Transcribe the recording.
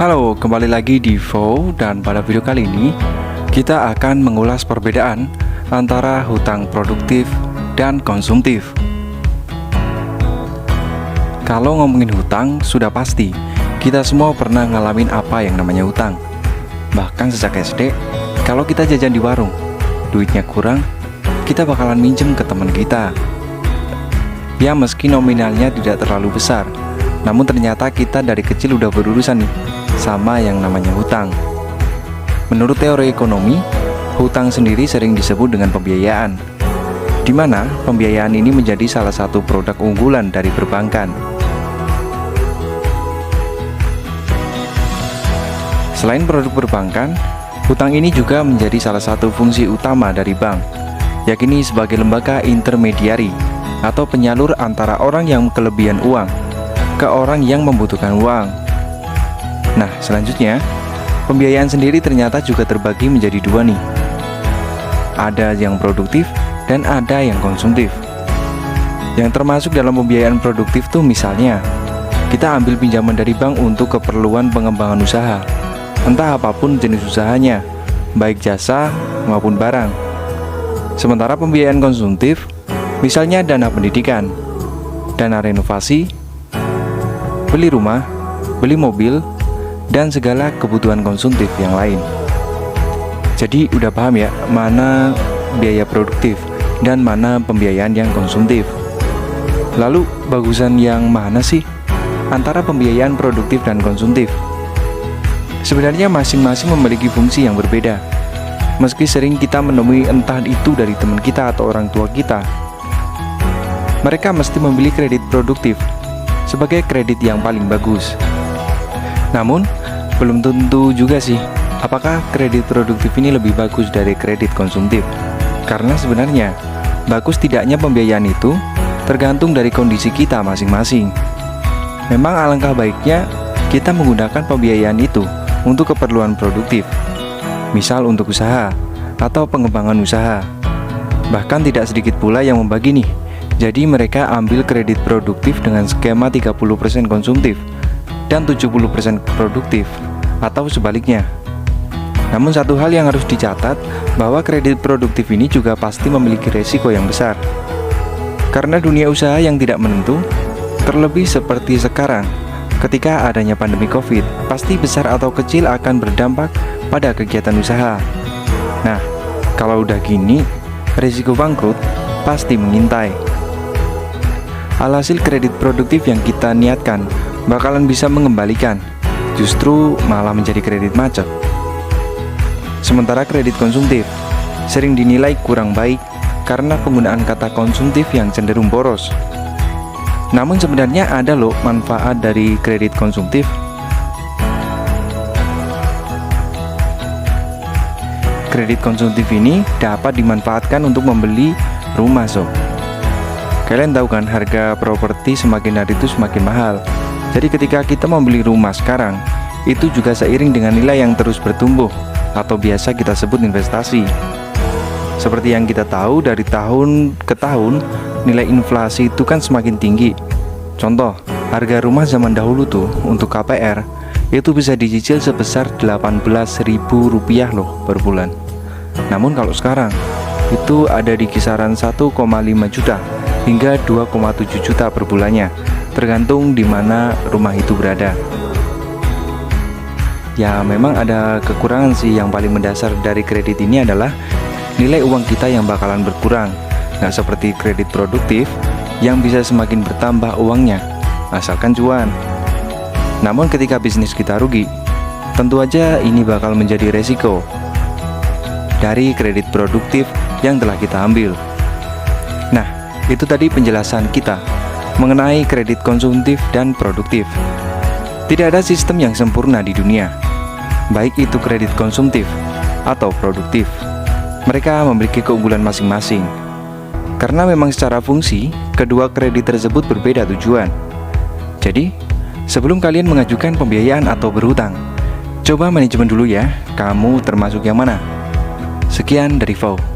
Halo, kembali lagi di Vo, dan pada video kali ini kita akan mengulas perbedaan antara hutang produktif dan konsumtif. Kalau ngomongin hutang, sudah pasti kita semua pernah ngalamin apa yang namanya hutang. Bahkan sejak SD, kalau kita jajan di warung, duitnya kurang, kita bakalan minjem ke teman kita. Ya, meski nominalnya tidak terlalu besar, namun ternyata kita dari kecil udah berurusan nih sama yang namanya hutang. Menurut teori ekonomi, hutang sendiri sering disebut dengan pembiayaan, di mana pembiayaan ini menjadi salah satu produk unggulan dari perbankan. Selain produk perbankan, hutang ini juga menjadi salah satu fungsi utama dari bank, yakni sebagai lembaga intermediari atau penyalur antara orang yang kelebihan uang ke orang yang membutuhkan uang. Nah, selanjutnya, pembiayaan sendiri ternyata juga terbagi menjadi dua nih. Ada yang produktif dan ada yang konsumtif. Yang termasuk dalam pembiayaan produktif tuh misalnya, kita ambil pinjaman dari bank untuk keperluan pengembangan usaha, entah apapun jenis usahanya, baik jasa maupun barang. Sementara pembiayaan konsumtif, misalnya dana pendidikan, dana renovasi, beli rumah, beli mobil, dan segala kebutuhan konsumtif yang lain. Jadi udah paham ya, mana biaya produktif dan mana pembiayaan yang konsumtif. Lalu bagusan yang mana sih antara pembiayaan produktif dan konsumtif? Sebenarnya masing-masing memiliki fungsi yang berbeda. Meski sering kita menemui entah itu dari teman kita atau orang tua kita, mereka mesti memilih kredit produktif sebagai kredit yang paling bagus. Namun, belum tentu juga sih apakah kredit produktif ini lebih bagus dari kredit konsumtif. Karena sebenarnya, bagus tidaknya pembiayaan itu tergantung dari kondisi kita masing-masing. Memang alangkah baiknya kita menggunakan pembiayaan itu untuk keperluan produktif, misal untuk usaha atau pengembangan usaha. Bahkan tidak sedikit pula yang membagi nih. Jadi mereka ambil kredit produktif dengan skema 30% konsumtif dan 70% produktif, atau sebaliknya. Namun satu hal yang harus dicatat, bahwa kredit produktif ini juga pasti memiliki resiko yang besar. Karena dunia usaha yang tidak menentu, terlebih seperti sekarang, ketika adanya pandemi COVID, pasti besar atau kecil akan berdampak pada kegiatan usaha. Nah, kalau udah gini, risiko bangkrut pasti mengintai. Alhasil kredit produktif yang kita niatkan bakalan bisa mengembalikan, justru malah menjadi kredit macet. Sementara kredit konsumtif sering dinilai kurang baik karena penggunaan kata konsumtif yang cenderung boros. Namun sebenarnya ada loh manfaat dari kredit konsumtif. Kredit konsumtif ini dapat dimanfaatkan untuk membeli rumah sob. Kalian tahu kan, harga properti semakin hari itu semakin mahal. Jadi ketika kita membeli rumah sekarang, itu juga seiring dengan nilai yang terus bertumbuh, atau biasa kita sebut investasi. Seperti yang kita tahu, dari tahun ke tahun nilai inflasi itu kan semakin tinggi. Contoh, harga rumah zaman dahulu tuh untuk KPR itu bisa dicicil sebesar Rp18.000 loh per bulan. Namun kalau sekarang itu ada di kisaran 1,5 juta hingga 2,7 juta per bulannya, tergantung di mana rumah itu berada. Ya, memang ada kekurangan sih. Yang paling mendasar dari kredit ini adalah nilai uang kita yang bakalan berkurang. Nggak seperti kredit produktif yang bisa semakin bertambah uangnya, asalkan cuan. Namun ketika bisnis kita rugi, tentu aja ini bakal menjadi resiko dari kredit produktif yang telah kita ambil. Nah, itu tadi penjelasan kita mengenai kredit konsumtif dan produktif. Tidak ada sistem yang sempurna di dunia, baik itu kredit konsumtif atau produktif. Mereka memiliki keunggulan masing-masing. Karena memang secara fungsi, kedua kredit tersebut berbeda tujuan. Jadi, sebelum kalian mengajukan pembiayaan atau berhutang, coba manajemen dulu ya, kamu termasuk yang mana. Sekian dari Vo.